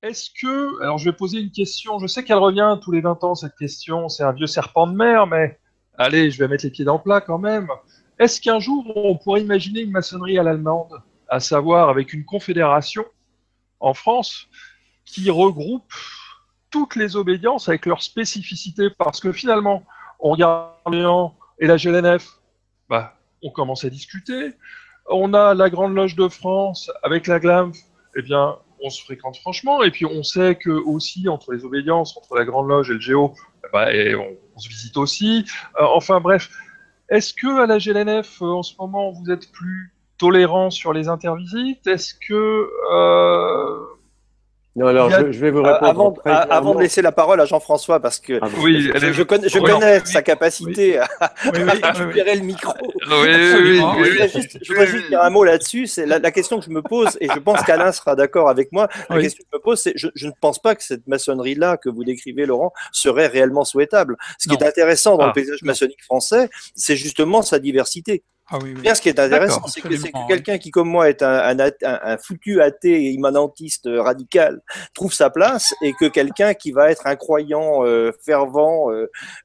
Est-ce que, alors je vais poser une question, je sais qu'elle revient tous les 20 ans, cette question, c'est un vieux serpent de mer, mais allez, je vais mettre les pieds dans le plat quand même. Est-ce qu'un jour on pourrait imaginer une maçonnerie à l'allemande, à savoir avec une confédération en France qui regroupe toutes les obédiences avec leurs spécificités? Parce que finalement, on regarde Orléans et la GLNF, bah, on commence à discuter. On a la Grande Loge de France avec la GLAMF, eh bien, on se fréquente franchement. Et puis, on sait que aussi, entre les obédiences, entre la Grande Loge et le Géo, bah, et on se visite aussi. Enfin, bref. Est-ce que à la GLNF, en ce moment, vous êtes plus tolérant sur les intervisites? Est-ce que Non, il alors y a... je vais vous répondre très Avant de clairement. laisser la parole à Jean-François, parce que Ah bon. Oui, elle est... je Oui, connais oui, sa oui, capacité Oui, à oui, oui, oui. récupérer le micro. oui, oui, Absolument. oui, Je voudrais juste dire un mot là-dessus. C'est la question que je me pose, et je pense qu'Alain sera d'accord avec moi. La Oui. question que je me pose, c'est je ne pense pas que cette maçonnerie-là que vous décrivez, Laurent, serait réellement souhaitable. Ce qui est Non. intéressant dans le Ah, paysage Non. maçonnique français, c'est justement sa diversité. Ah oui, oui. Bien, ce qui est intéressant, d'accord. c'est que Absolument, oui. quelqu'un qui, comme moi, est un foutu athée immanentiste radical, trouve sa place, et que quelqu'un qui va être un croyant fervent,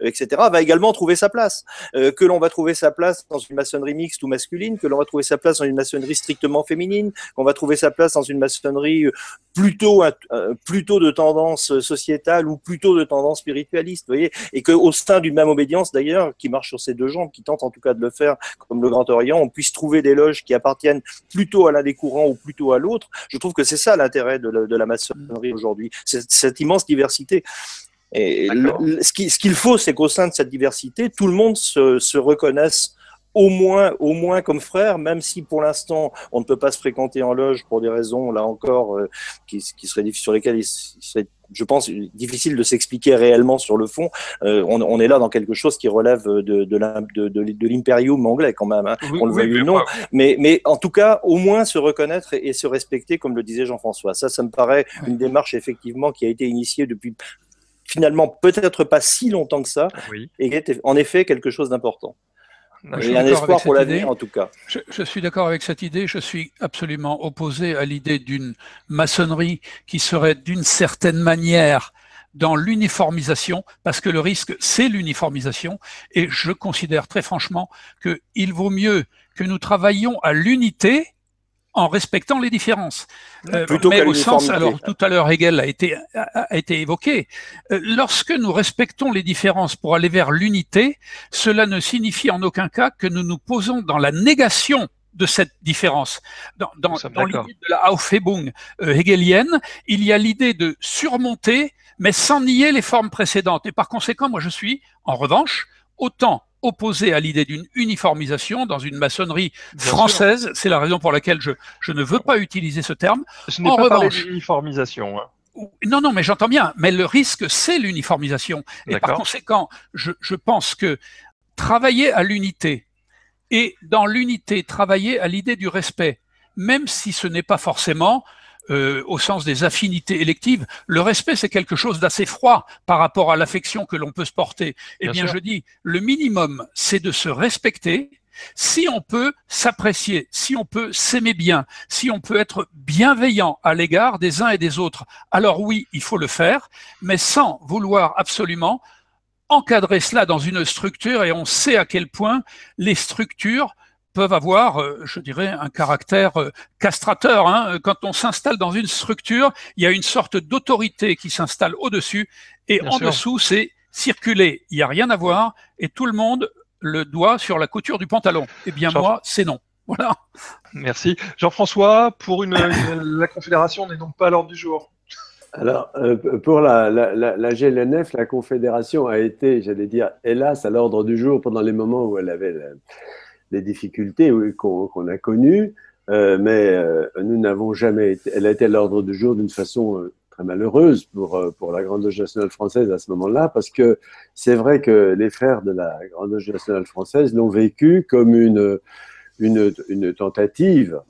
etc., va également trouver sa place. Que l'on va trouver sa place dans une maçonnerie mixte ou masculine, que l'on va trouver sa place dans une maçonnerie strictement féminine, qu'on va trouver sa place dans une maçonnerie plutôt de tendance sociétale ou plutôt de tendance spiritualiste, vous voyez, et qu'au sein d'une même obédience, d'ailleurs, qui marche sur ses deux jambes, qui tente en tout cas de le faire comme le Grand Orient, on puisse trouver des loges qui appartiennent plutôt à l'un des courants ou plutôt à l'autre. Je trouve que c'est ça l'intérêt de la maçonnerie aujourd'hui, c'est cette immense diversité. Et D'accord. ce qu'il faut, c'est qu'au sein de cette diversité, tout le monde se reconnaisse au moins comme frère, même si pour l'instant on ne peut pas se fréquenter en loge pour des raisons, là encore, qui seraient sur lesquelles il serait, je pense, difficile de s'expliquer réellement sur le fond. On est là dans quelque chose qui relève de l'impérium anglais quand même, hein, Oui, qu'on le oui, veuille mais ou non. enfin, Mais en tout cas, au moins se reconnaître et se respecter, comme le disait Jean-François. Ça me paraît Oui. une démarche effectivement qui a été initiée depuis finalement peut-être pas si longtemps que ça, oui, et qui est en effet quelque chose d'important. Moi, je suis Et un d'accord avec espoir pour cette l'avenir, idée. en tout cas. Je suis d'accord avec cette idée. Je suis absolument opposé à l'idée d'une maçonnerie qui serait d'une certaine manière dans l'uniformisation, parce que le risque, c'est l'uniformisation. Et je considère très franchement qu'il vaut mieux que nous travaillions à l'unité en respectant les différences. d'accord. Plutôt Mais qu'à au sens, l'uniformité. alors tout à l'heure Hegel a été évoqué, lorsque nous respectons les différences pour aller vers l'unité, cela ne signifie en aucun cas que nous nous posons dans la négation de cette différence. Nous sommes Dans d'accord. l'idée de la Aufhebung hegelienne, il y a l'idée de surmonter, mais sans nier les formes précédentes. Et par conséquent, moi je suis, en revanche, autant opposé à l'idée d'une uniformisation dans une maçonnerie Bien sûr. française. C'est la raison pour laquelle je ne veux pas utiliser ce terme. Je n'ai En pas parlé revanche, d'uniformisation, hein. non, non, mais j'entends bien, mais le risque, c'est l'uniformisation. Et par D'accord. conséquent, je pense que travailler à l'unité et dans l'unité, travailler à l'idée du respect, même si ce n'est pas forcément au sens des affinités électives, le respect, c'est quelque chose d'assez froid par rapport à l'affection que l'on peut se porter. Eh Bien bien, sûr. je dis, le minimum, c'est de se respecter. Si on peut s'apprécier, si on peut s'aimer bien, si on peut être bienveillant à l'égard des uns et des autres, alors oui, il faut le faire, mais sans vouloir absolument encadrer cela dans une structure, et on sait à quel point les structures peuvent avoir, je dirais, un caractère castrateur. Hein. Quand on s'installe dans une structure, il y a une sorte d'autorité qui s'installe au-dessus, et Bien en sûr. dessous, c'est circuler. Il n'y a rien à voir, et tout le monde le doigt sur la couture du pantalon. Eh bien, Jean- moi, c'est non. Voilà. Merci. Jean-François, pour la Confédération n'est donc pas à l'ordre du jour. Alors, pour la GLNF, la Confédération a été, j'allais dire, hélas, à l'ordre du jour pendant les moments où elle avait les difficultés qu'on a connues, mais nous n'avons jamais été, elle a été à l'ordre du jour d'une façon très malheureuse pour la Grande Loge nationale française à ce moment-là, parce que c'est vrai que les frères de la Grande Loge nationale française l'ont vécu comme une tentative,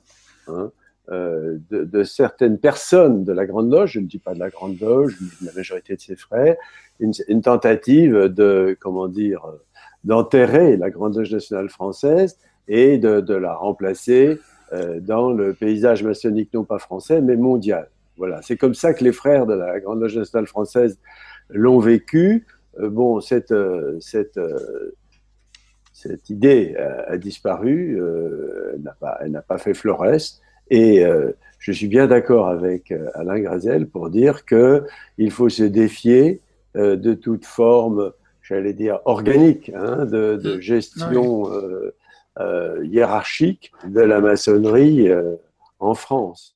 hein, de certaines personnes de la Grande Loge, je ne dis pas de la Grande Loge, mais de la majorité de ses frères, une tentative de, comment dire, d'enterrer la Grande Loge nationale française et de la remplacer dans le paysage maçonnique non pas français, mais mondial. Voilà, c'est comme ça que les frères de la Grande Loge nationale française l'ont vécu. Bon, cette idée a disparu, elle n'a pas fait florès. Et je suis bien d'accord avec Alain Grazel pour dire qu'il faut se défier de toute forme, j'allais dire, organique, hein, de gestion hiérarchique de la maçonnerie en France.